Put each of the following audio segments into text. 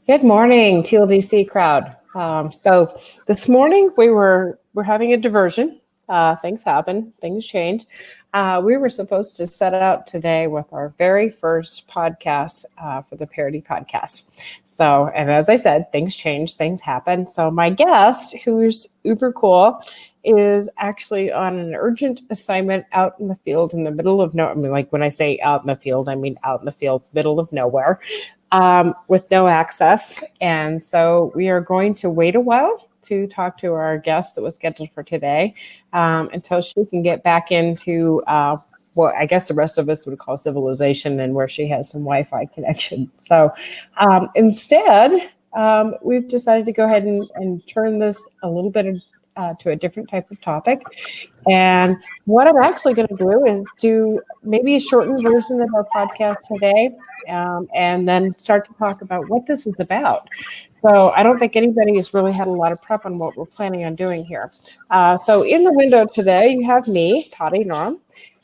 Good morning, TLDC crowd. So this morning we're having a diversion. Things happen, things change. We were supposed to set out today with our very first podcast for the Parity Podcast. So, and as I said, things change, things happen. So my guest, who's uber cool, is actually on an urgent assignment out in the field in the middle of nowhere. I mean, like when I say out in the field, I mean out in the field, middle of nowhere. With no access. And so we are going to wait a while to talk to our guest that was scheduled for today until she can get back into what I guess the rest of us would call civilization and where she has some Wi-Fi connection. So instead, we've decided to go ahead and turn this a little bit to a different type of topic. And what I'm actually going to do is do maybe a shortened version of our podcast today. And then start to talk about what this is about. So I don't think anybody has really had a lot of prep on what we're planning on doing here. So in the window today, you have me, Toddi Norum,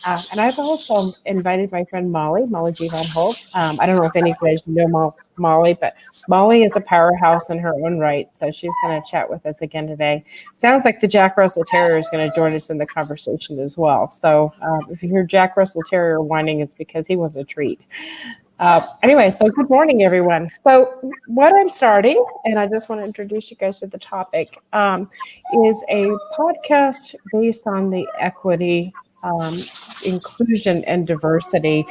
and I've also invited my friend Molly G. Van Holt. I don't know if any of you guys know Molly, but Molly is a powerhouse in her own right. So she's going to chat with us again today. Sounds like the Jack Russell Terrier is going to join us in the conversation as well. So if you hear Jack Russell Terrier whining, it's because he was a treat. Anyway, so good morning, everyone. So what I'm starting, and I just want to introduce you guys to the topic, is a podcast based on the equity, inclusion, and diversity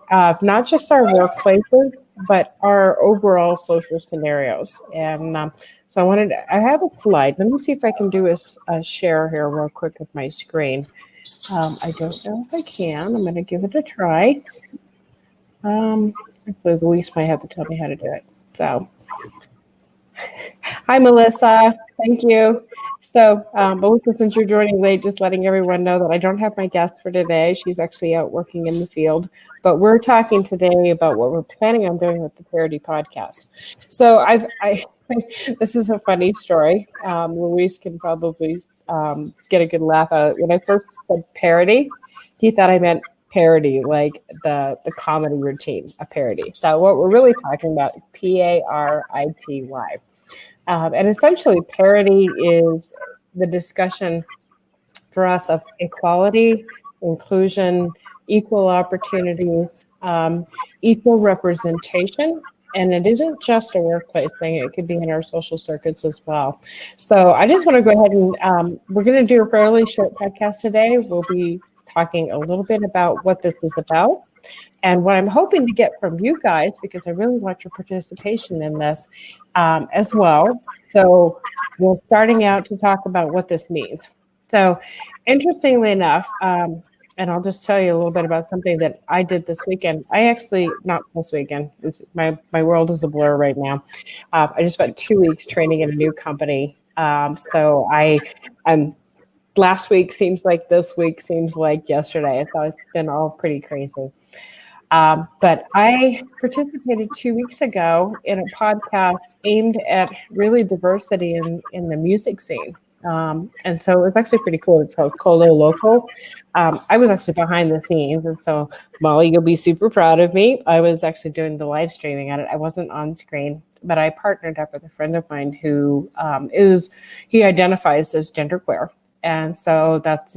of not just our workplaces, but our overall social scenarios. And so I have a slide. Let me see if I can do a share here real quick with my screen. I don't know if I can. I'm going to give it a try. Actually, Luis might have to tell me how to do it. So, hi, Melissa. Thank you. So, Melissa, since you're joining late, just letting everyone know that I don't have my guest for today. She's actually out working in the field. But we're talking today about what we're planning on doing with the Parity Podcast. So, this is a funny story. Luis can probably get a good laugh out of it. When I first said parity, he thought I meant parody, like the comedy routine, a parody. So what we're really talking about is Parity. And essentially parody is the discussion for us of equality, inclusion, equal opportunities, equal representation. And it isn't just a workplace thing. It could be in our social circuits as well. So I just want to go ahead and we're going to do a fairly short podcast today. We'll be talking a little bit about what this is about and what I'm hoping to get from you guys, because I really want your participation in this as well. So we're starting out to talk about what this means. So interestingly enough, and I'll just tell you a little bit about something that I did this weekend. Not this weekend, my world is a blur right now. I just spent 2 weeks training in a new company. So I'm last week seems like this week seems like yesterday. So it's been all pretty crazy. But I participated 2 weeks ago in a podcast aimed at really diversity in the music scene. And so it was actually pretty cool. It's called Colo Local. I was actually behind the scenes. And so, Molly, you'll be super proud of me. I was actually doing the live streaming at it. I wasn't on screen, but I partnered up with a friend of mine who he identifies as genderqueer. And so that's,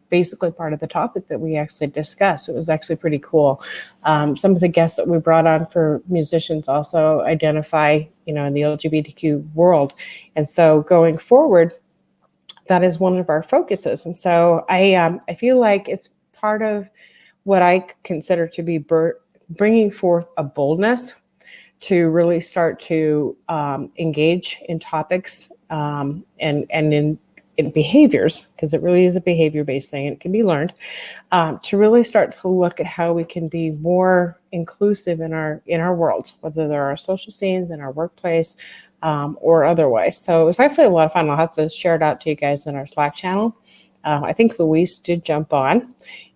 basically part of the topic that we actually discussed. It was actually pretty cool. Some of the guests that we brought on for musicians also identify, in the LGBTQ world. And so going forward, that is one of our focuses. And so I feel like it's part of what I consider to be bringing forth a boldness to really start to engage in topics and in behaviors, because it really is a behavior-based thing and it can be learned, to really start to look at how we can be more inclusive in our worlds, whether they're our social scenes, in our workplace, or otherwise. So it was actually a lot of fun. I'll have to share it out to you guys in our Slack channel. I think Luis did jump on.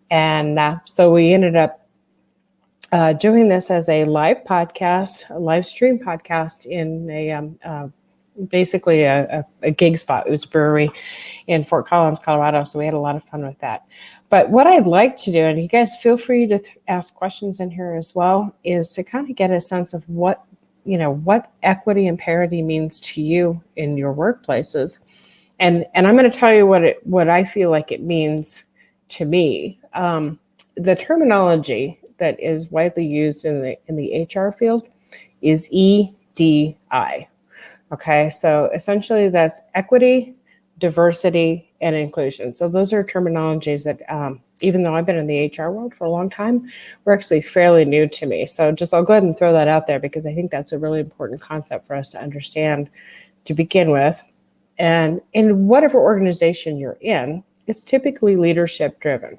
And so we ended up doing this as a live stream podcast in basically a gig spot. It was a brewery in Fort Collins, Colorado. So we had a lot of fun with that. But what I'd like to do, and you guys feel free to ask questions in here as well, is to kind of get a sense of what what equity and parity means to you in your workplaces. And I'm going to tell you what I feel like it means to me. The terminology that is widely used in the HR field is EDI. Okay, so essentially that's equity, diversity, and inclusion. So those are terminologies that, even though I've been in the HR world for a long time, were actually fairly new to me. So I'll go ahead and throw that out there because I think that's a really important concept for us to understand to begin with. And in whatever organization you're in, it's typically leadership driven.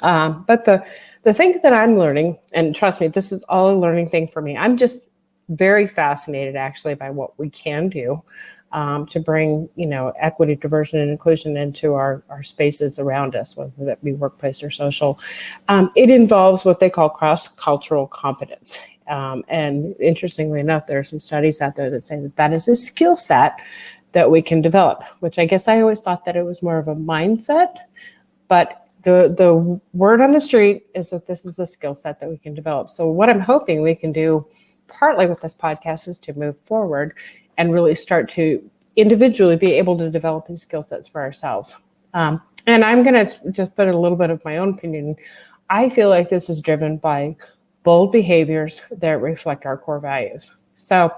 But the thing that I'm learning, and trust me, this is all a learning thing for me. I'm just very fascinated actually by what we can do to bring, equity, diversity, and inclusion into our spaces around us, whether that be workplace or social. It involves what they call cross-cultural competence. And interestingly enough, there are some studies out there that say that is a skill set that we can develop, which I guess I always thought that it was more of a mindset, but the word on the street is that this is a skill set that we can develop. So what I'm hoping we can do partly with this podcast is to move forward and really start to individually be able to develop these skill sets for ourselves. And I'm going to just put a little bit of my own opinion. I feel like this is driven by bold behaviors that reflect our core values. So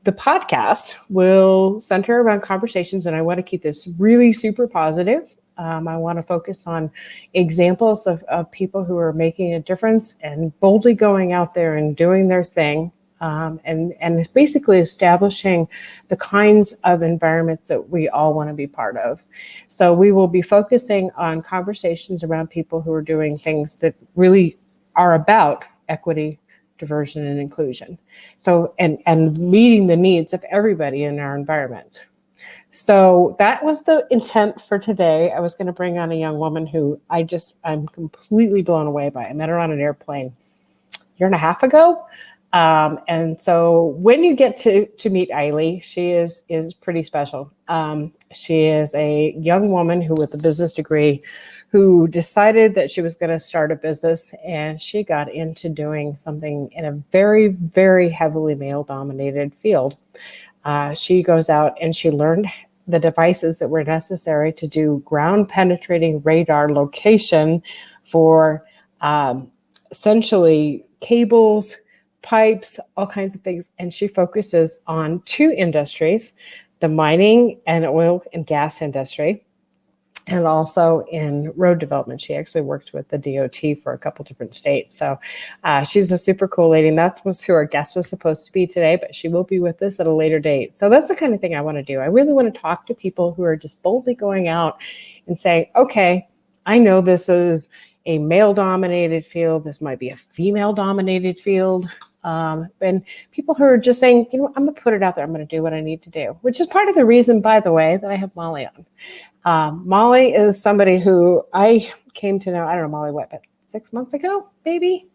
the podcast will center around conversations, and I want to keep this really super positive. I want to focus on examples of people who are making a difference and boldly going out there and doing their thing. And basically establishing the kinds of environments that we all want to be part of. So we will be focusing on conversations around people who are doing things that really are about equity, diversity, and inclusion. So, and meeting the needs of everybody in our environment. So that was the intent for today. I was going to bring on a young woman who I'm completely blown away by. I met her on an airplane a year and a half ago. And so when you get to meet Eiley, she is pretty special. She is a young woman who, with a business degree, who decided that she was going to start a business, and she got into doing something in a very, very heavily male-dominated field. She goes out and she learned the devices that were necessary to do ground-penetrating radar location for essentially cables, pipes, all kinds of things. And she focuses on two industries, the mining and oil and gas industry, and also in road development. She actually worked with the DOT for a couple different states. So she's a super cool lady. And that was who our guest was supposed to be today, but she will be with us at a later date. So that's the kind of thing I want to do. I really want to talk to people who are just boldly going out and saying, okay, I know this is a male-dominated field. This might be a female-dominated field. And people who are just saying, I'm going to put it out there. I'm going to do what I need to do, which is part of the reason, by the way, that I have Molly on. Molly is somebody who I came to know, I don't know, Molly, but 6 months ago, maybe?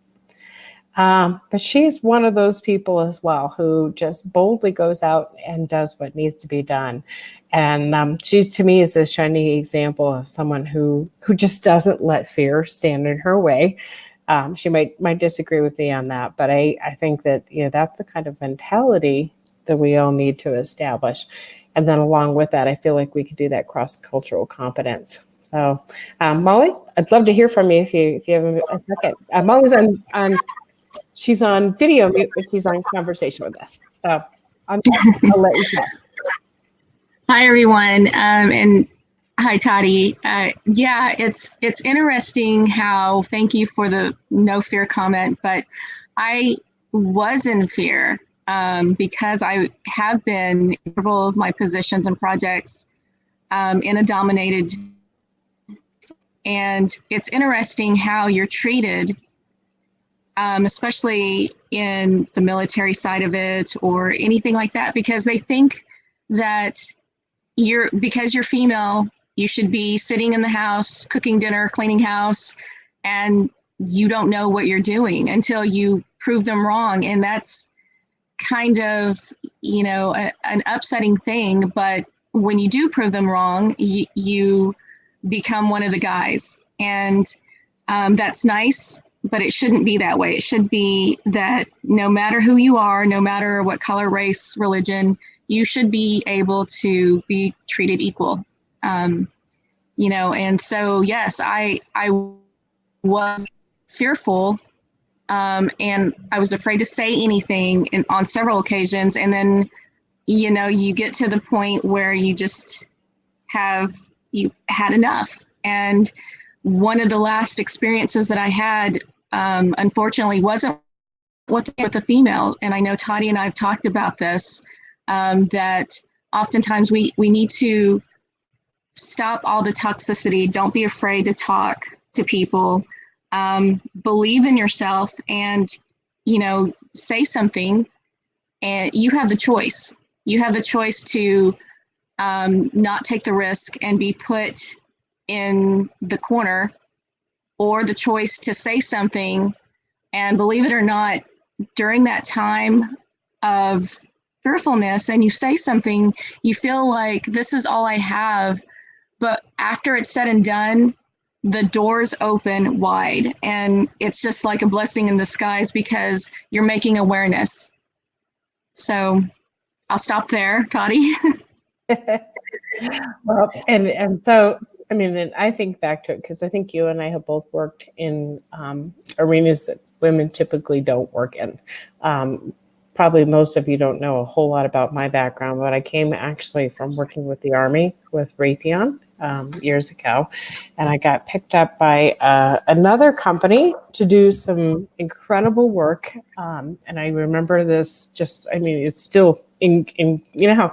But she's one of those people as well who just boldly goes out and does what needs to be done. And she's, to me, is a shining example of someone who just doesn't let fear stand in her way. She might disagree with me on that, but I think that that's the kind of mentality that we all need to establish. And then along with that, I feel like we could do that cross-cultural competence. So, Molly, I'd love to hear from you if you have a second. Molly's she's on video mute, but she's on conversation with us. So I'll let you talk. Hi, everyone, and hi, Toddi. Yeah, it's interesting how, thank you for the no fear comment, but I was in fear because I have been in several of my positions and projects in a dominated, and it's interesting how you're treated, especially in the military side of it or anything like that, because they think that because you're female, you should be sitting in the house, cooking dinner, cleaning house, and you don't know what you're doing until you prove them wrong. And that's kind of, an upsetting thing. But when you do prove them wrong, you become one of the guys. And that's nice, but it shouldn't be that way. It should be that no matter who you are, no matter what color, race, religion, you should be able to be treated equal. And so, yes, I was fearful, and I was afraid to say anything on several occasions. And then, you get to the point where you had enough. And one of the last experiences that I had, unfortunately, wasn't with a female. And I know Toddi and I have talked about this, that oftentimes we need to stop all the toxicity. Don't be afraid to talk to people. Believe in yourself and, say something. And you have the choice. You have the choice to not take the risk and be put in the corner, or the choice to say something. And believe it or not, during that time of fearfulness, and you say something, you feel like this is all I have. But after it's said and done, the doors open wide, and it's just like a blessing in disguise because you're making awareness. So I'll stop there, Toddi. Well, and so, I mean, and I think back to it because I think you and I have both worked in arenas that women typically don't work in. Probably most of you don't know a whole lot about my background, but I came actually from working with the Army with Raytheon years ago, and I got picked up by another company to do some incredible work. And I remember this it's still in how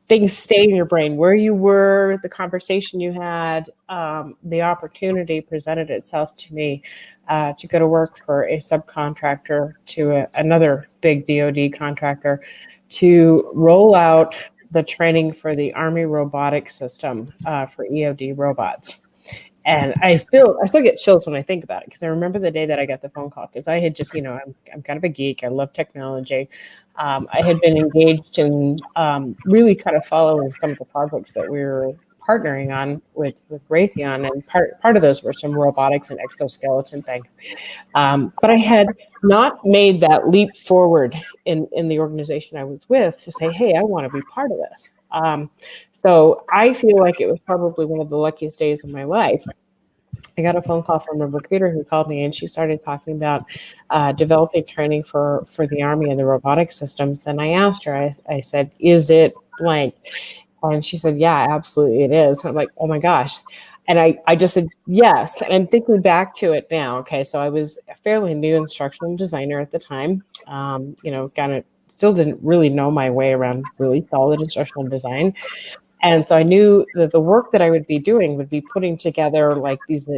things stay in your brain, where you were, the conversation you had, the opportunity presented itself to me to go to work for a subcontractor to another big DoD contractor to roll out the training for the Army robotic system for EOD robots. And I still get chills when I think about it, because I remember the day that I got the phone call, because I had just, I'm kind of a geek. I love technology. I had been engaged in really kind of following some of the projects that we were partnering on with Raytheon, and part of those were some robotics and exoskeleton things. But I had not made that leap forward in the organization I was with to say, hey, I want to be part of this. So I feel like it was probably one of the luckiest days of my life. I got a phone call from a recruiter who called me, and she started talking about developing training for the Army and the robotic systems. And I asked her, I said, is it blank? And she said, yeah, absolutely it is. And I'm like, oh my gosh. And I just said, yes. And I'm thinking back to it now. Okay, so I was a fairly new instructional designer at the time, still didn't really know my way around really solid instructional design. And so I knew that the work that I would be doing would be putting together like these,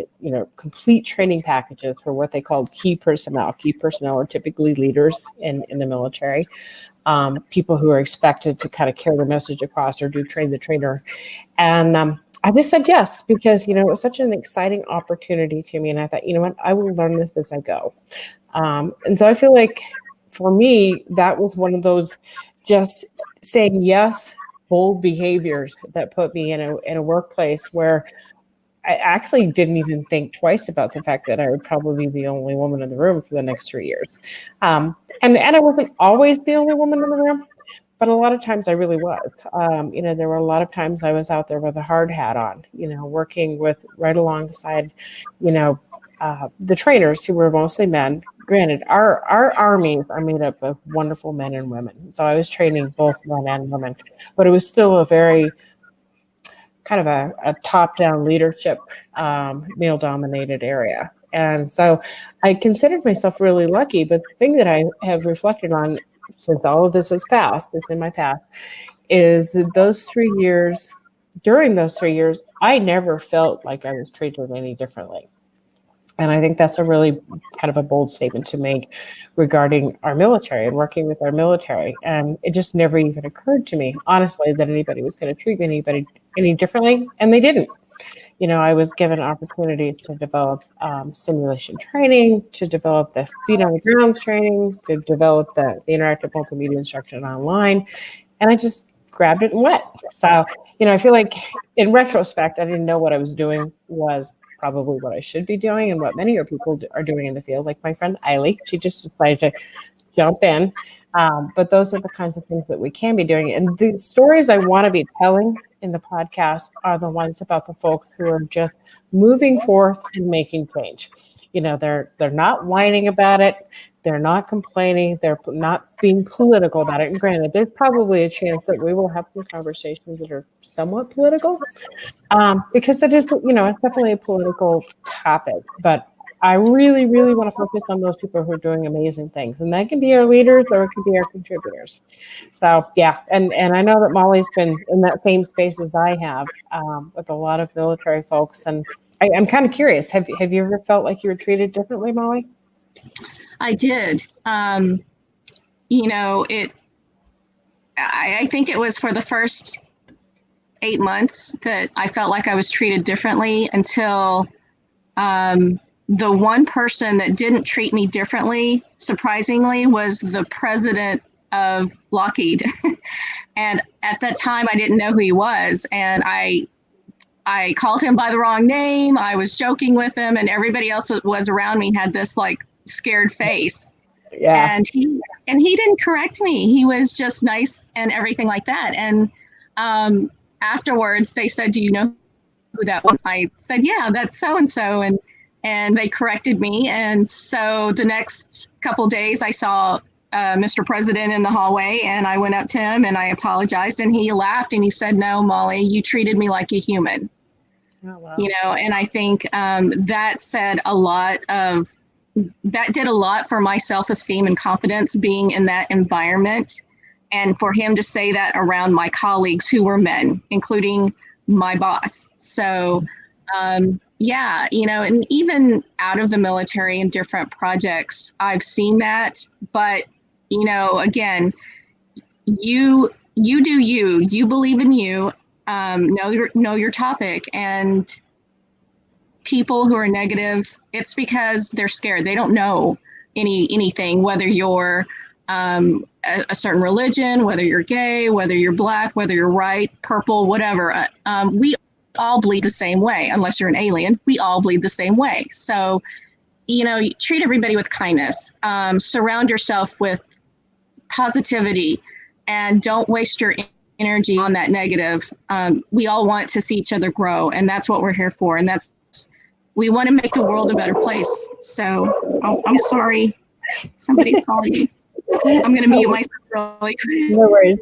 complete training packages for what they called key personnel. Key personnel are typically leaders in the military, people who are expected to kind of carry the message across or do train the trainer. And I just said yes, because, it was such an exciting opportunity to me. And I thought, you know what, I will learn this as I go. And so I feel like for me, that was one of those just saying yes, bold behaviors that put me in a workplace where I actually didn't even think twice about the fact that I would probably be the only woman in the room for the next 3 years. And I wasn't always the only woman in the room, but a lot of times I really was. There were a lot of times I was out there with a hard hat on, working with right alongside, the trainers who were mostly men. Granted, our armies are made up of wonderful men and women. So I was training both men and women, but it was still a very kind of a top-down leadership, male-dominated area. And so I considered myself really lucky. But the thing that I have reflected on since all of this has passed, it's in my past, is that during those 3 years, I never felt like I was treated any differently. And I think that's a really kind of a bold statement to make regarding our military and working with our military. And it just never even occurred to me, honestly, that anybody was going to treat anybody any differently. And they didn't. I was given opportunities to develop simulation training, to develop the feet on the grounds training, to develop the interactive multimedia instruction online. And I just grabbed it and went. So, I feel like in retrospect, I didn't know what I was doing was probably what I should be doing and what many people are doing in the field. Like my friend Eiley, she just decided to jump in. But those are the kinds of things that we can be doing. And the stories I want to be telling in the podcast are the ones about the folks who are just moving forth and making change. They're not whining about it. They're not complaining. They're not being political about it. And granted, there's probably a chance that we will have some conversations that are somewhat political, because it is, it's definitely a political topic. But I really, really want to focus on those people who are doing amazing things. And that can be our leaders or it could be our contributors. So, yeah. And I know that Molly's been in that same space as I have, with a lot of military folks. And I'm kind of curious, have you ever felt like you were treated differently, Molly? I did. I think it was for the first 8 months that I felt like I was treated differently until the one person that didn't treat me differently, surprisingly, was the president of Lockheed. And at that time, I didn't know who he was. And I called him by the wrong name. I was joking with him, and everybody else that was around me had this like scared face. Yeah. And he didn't correct me. He was just nice and everything like that. And afterwards, they said, "Do you know who that was?" I said, "Yeah, that's so and so." And they corrected me. And so the next couple days, I saw Mr. President in the hallway, and I went up to him and I apologized, and he laughed and he said, "No, Molly, you treated me like a human." Oh, wow. And I think that did a lot for my self-esteem and confidence being in that environment. And for him to say that around my colleagues who were men, including my boss. So, and even out of the military and different projects, I've seen that. But, again, you do you believe in you, know your topic. And people who are negative, it's because they're scared. They don't know anything, whether you're a certain religion, whether you're gay, whether you're black, whether you're white, purple, whatever. We all bleed the same way, unless you're an alien. We all bleed the same way. So, you treat everybody with kindness. Surround yourself with positivity, and don't waste your energy on that negative. We all want to see each other grow, and that's what we're here for. And we want to make the world a better place. So, I'm sorry, somebody's calling me. I'm going to mute myself really quick. No worries.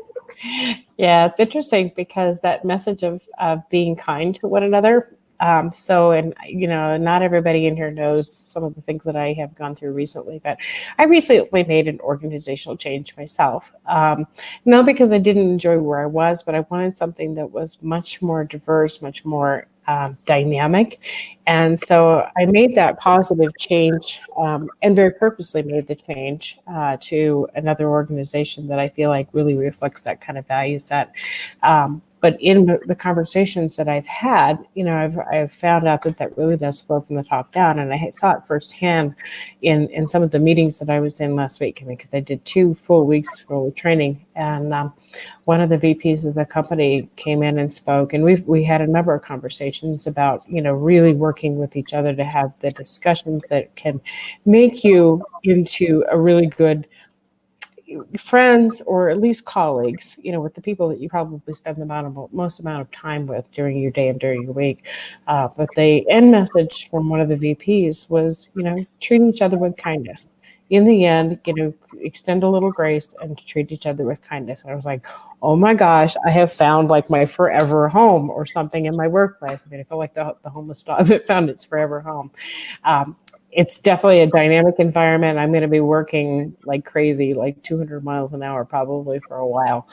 Yeah, it's interesting because that message of being kind to one another. Not everybody in here knows some of the things that I have gone through recently, but I recently made an organizational change myself. Not because I didn't enjoy where I was, but I wanted something that was much more diverse, much more dynamic. And so I made that positive change, and very purposely made the change to another organization that I feel like really reflects that kind of value set. But in the conversations that I've had, I've found out that really does flow from the top down. And I saw it firsthand in some of the meetings that I was in last week, because I did 2 full weeks for training. And one of the VPs of the company came in and spoke, and we had a number of conversations about, really working with each other to have the discussions that can make you into a really good friends, or at least colleagues, with the people that you probably spend the most amount of time with during your day and during your week. But the end message from one of the VPs was, treat each other with kindness. In the end, extend a little grace and treat each other with kindness. And I was like, oh my gosh, I have found like my forever home or something in my workplace. I feel like the homeless dog that found its forever home. It's definitely a dynamic environment. I'm going to be working like crazy, like 200 miles an hour, probably for a while,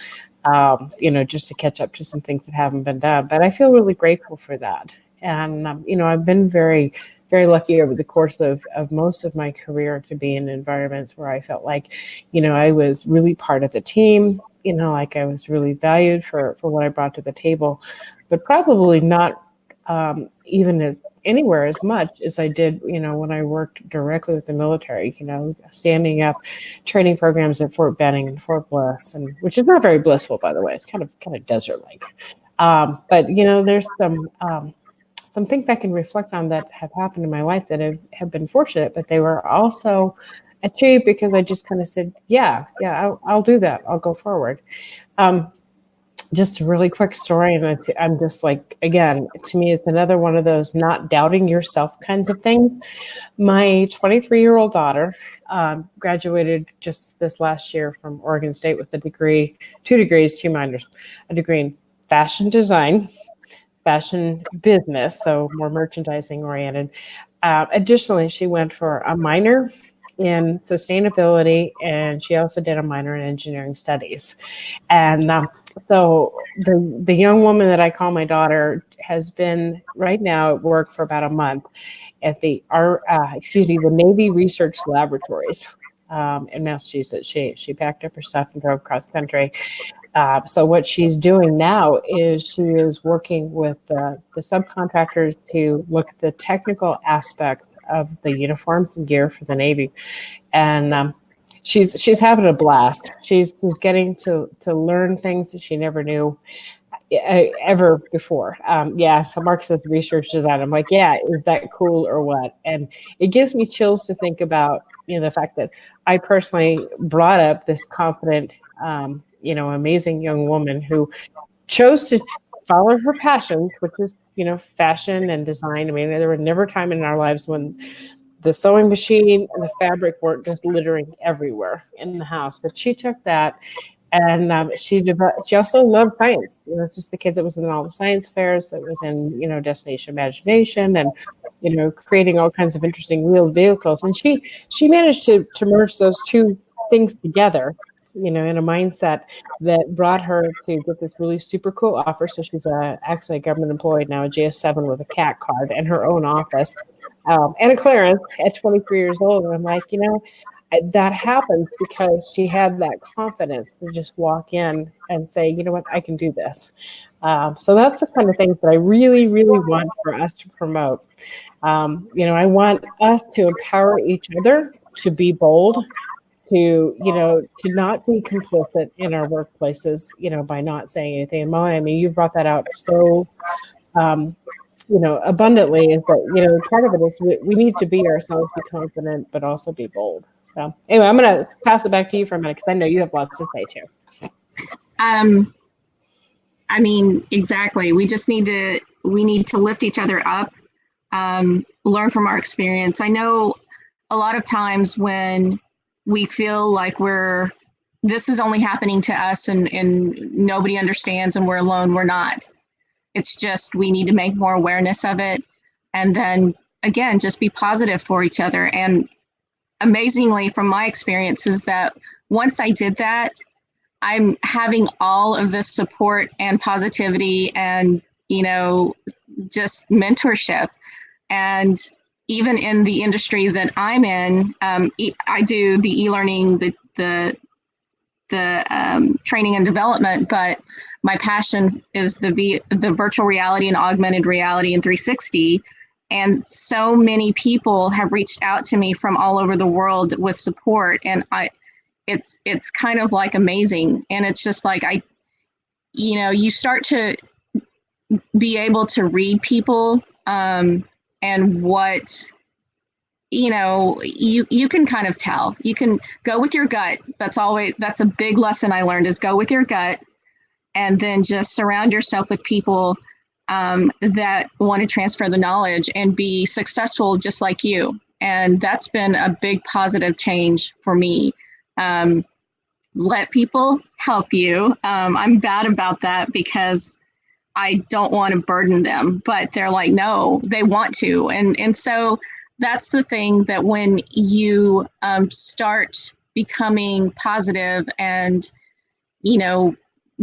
just to catch up to some things that haven't been done. But I feel really grateful for that. And, I've been very, very lucky over the course of most of my career to be in environments where I felt like, I was really part of the team, like I was really valued for what I brought to the table, but probably not even anywhere as much as I did, when I worked directly with the military, standing up training programs at Fort Benning and Fort Bliss, and which is not very blissful, by the way. It's kind of desert-like. But, there's some some things I can reflect on that have happened in my life that have been fortunate, but they were also achieved because I just kind of said, yeah, I'll do that. I'll go forward. Just a really quick story. And I'm just like, again, to me, it's another one of those not doubting yourself kinds of things. My 23-year-old daughter graduated just this last year from Oregon State with a degree, 2 degrees, 2 minors, a degree in fashion design, fashion business, so more merchandising oriented. Additionally, she went for a minor in sustainability, and she also did a minor in engineering studies. And so the young woman that I call my daughter has been right now at work for about a month at the Navy Research Laboratories in Massachusetts. She packed up her stuff and drove cross country. So what she's doing now is she is working with the subcontractors to look at the technical aspects of the uniforms and gear for the Navy, and she's having a blast. She's getting to learn things that she never knew ever before. So Mark says research design. I'm like, yeah, is that cool or what? And it gives me chills to think about, the fact that I personally brought up this confident, amazing young woman who chose to follow her passions, which is, fashion and design. I mean, there was never a time in our lives when the sewing machine and the fabric weren't just littering everywhere in the house. But she took that, and she also loved science. It's just the kids that was in all the science fairs. It was in, Destination Imagination, and creating all kinds of interesting wheeled vehicles. And she managed to merge those two things together, in a mindset that brought her to get this really super cool offer. So she's actually a government employee now, a GS7 with a CAT card and her own office, and a clearance at 23 years old. And I'm like, that happens because she had that confidence to just walk in and say, you know what, I can do this. So that's the kind of things that I really, really want for us to promote. I want us to empower each other to be bold, to not be complicit in our workplaces, by not saying anything. And Molly, I mean, you brought that out so abundantly, is that, part of it is we need to be ourselves, be confident, but also be bold. So anyway, I'm going to pass it back to you for a minute, because I know you have lots to say too. I mean, exactly. We need to lift each other up, learn from our experience. I know a lot of times when we feel like this is only happening to us and nobody understands and we're alone, we're not. It's just, we need to make more awareness of it. And then again, just be positive for each other. And amazingly, from my experience, is that once I did that, I'm having all of this support and positivity and, just mentorship. And even in the industry that I'm in, I do the e-learning, the training and development, but my passion is the virtual reality and augmented reality and 360. And so many people have reached out to me from all over the world with support. And it's kind of like amazing. And it's just like, you start to be able to read people, and what, you can kind of tell. You can go with your gut. That's a big lesson I learned, is go with your gut, and then just surround yourself with people that want to transfer the knowledge and be successful just like you. And that's been a big positive change for me. Let people help you. I'm bad about that because I don't want to burden them, but they're like, no, they want to. And so that's the thing, that when you start becoming positive and,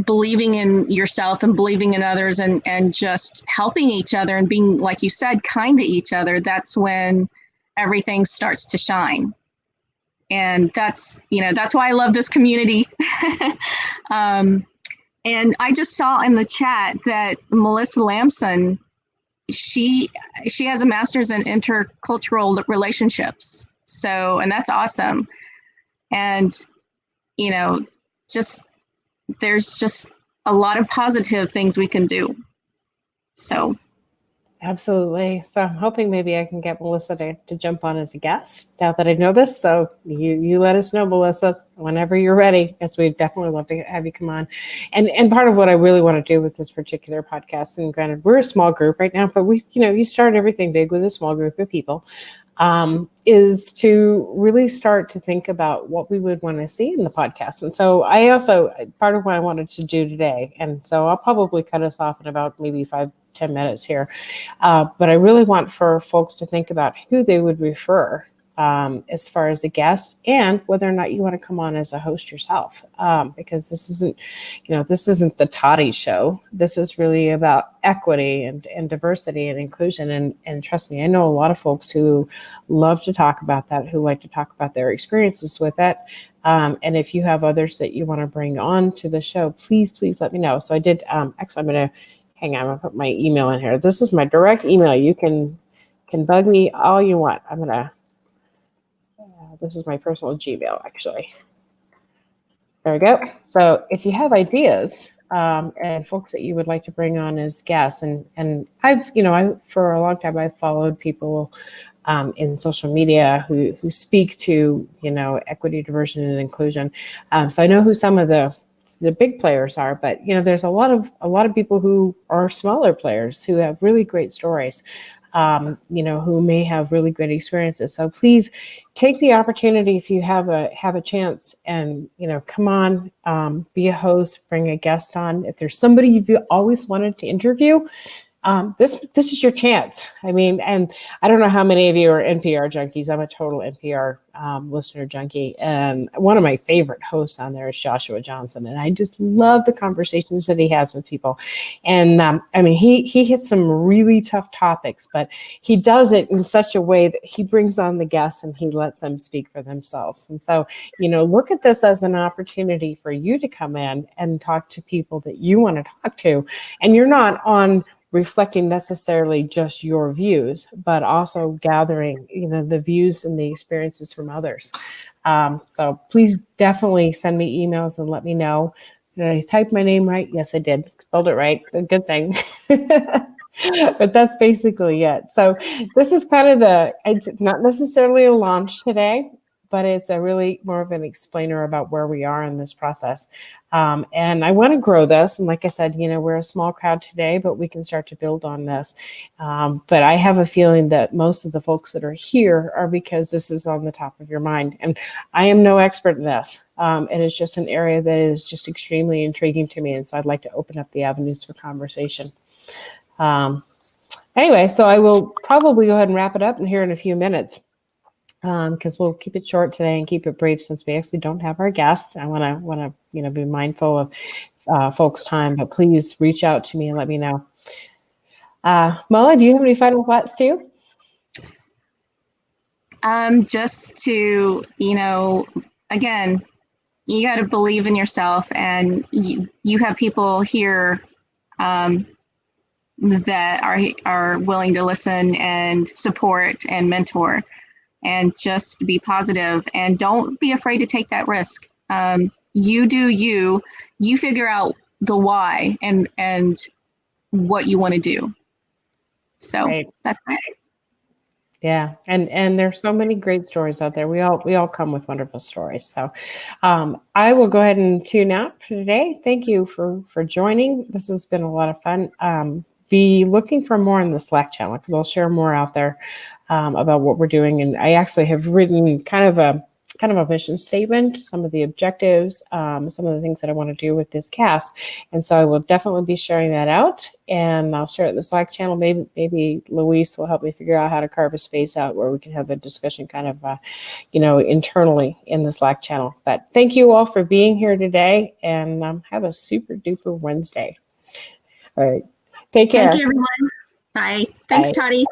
believing in yourself and believing in others and just helping each other and being, like you said, kind to each other, that's when everything starts to shine. And that's why I love this community. And I just saw in the chat that Melissa Lamson, she has a master's in intercultural relationships. So, and that's awesome. And, there's just a lot of positive things we can do. So. Absolutely. So I'm hoping maybe I can get Melissa to jump on as a guest now that I know this. So you let us know, Melissa, whenever you're ready, because we'd definitely love to have you come on. And part of what I really want to do with this particular podcast, and granted, we're a small group right now, but you start everything big with a small group of people, is to really start to think about what we would want to see in the podcast. And so I also, part of what I wanted to do today, and so I'll probably cut us off in about maybe 5-10 minutes here. But I really want for folks to think about who they would refer as far as the guest, and whether or not you want to come on as a host yourself, because this isn't the Toddi show. This is really about equity and diversity and inclusion. And trust me, I know a lot of folks who love to talk about that, who like to talk about their experiences with that. And if you have others that you want to bring on to the show, please let me know. So I did, actually, I'm going to hang on, I'm going to put my email in here. This is my direct email. You can bug me all you want. This is my personal Gmail, actually. There we go. So if you have ideas and folks that you would like to bring on as guests, and I for a long time I've followed people in social media who speak to equity, diversity, and inclusion. So I know who some of the big players are, but there's a lot of people who are smaller players who have really great stories. Who may have really great experiences. So please take the opportunity if you have a chance, and come on, be a host, bring a guest on. If there's somebody you've always wanted to interview, this is your chance. I mean, and I don't know how many of you are NPR junkies. I'm a total NPR listener junkie, and one of my favorite hosts on there is Joshua Johnson, and I just love the conversations that he has with people. And I mean, he hits some really tough topics, but he does it in such a way that he brings on the guests and he lets them speak for themselves. And so, look at this as an opportunity for you to come in and talk to people that you want to talk to, and you're not on reflecting necessarily just your views, but also gathering, the views and the experiences from others. So please definitely send me emails and let me know. Did I type my name right? Yes, I did. Spelled it right. A good thing. But that's basically it. So this is kind of it's not necessarily a launch today, but it's a really more of an explainer about where we are in this process. And I want to grow this. And like I said, we're a small crowd today, but we can start to build on this. But I have a feeling that most of the folks that are here are because this is on the top of your mind. And I am no expert in this. It is just an area that is just extremely intriguing to me. And so I'd like to open up the avenues for conversation. Anyway, so I will probably go ahead and wrap it up here in a few minutes. Because we'll keep it short today and keep it brief since we actually don't have our guests. I want to be mindful of folks' time, but please reach out to me and let me know. Mola, do you have any final thoughts too? Just to, again, you got to believe in yourself, and you have people here that are willing to listen and support and mentor. And just be positive, and don't be afraid to take that risk. You do you figure out the why and what you want to do. So right. That's it. Yeah. And there's so many great stories out there. We all come with wonderful stories. So I will go ahead and tune out for today. Thank you for joining. This has been a lot of fun. Be looking for more in the Slack channel, because I'll share more out there about what we're doing. And I actually have written kind of a mission statement, some of the objectives, some of the things that I want to do with this cast. And so I will definitely be sharing that out, and I'll share it in the Slack channel. Maybe Luis will help me figure out how to carve a space out where we can have a discussion kind of, internally in the Slack channel. But thank you all for being here today, and have a super duper Wednesday. All right. Take care. Thank you, everyone. Bye. Thanks, Bye. Toddi.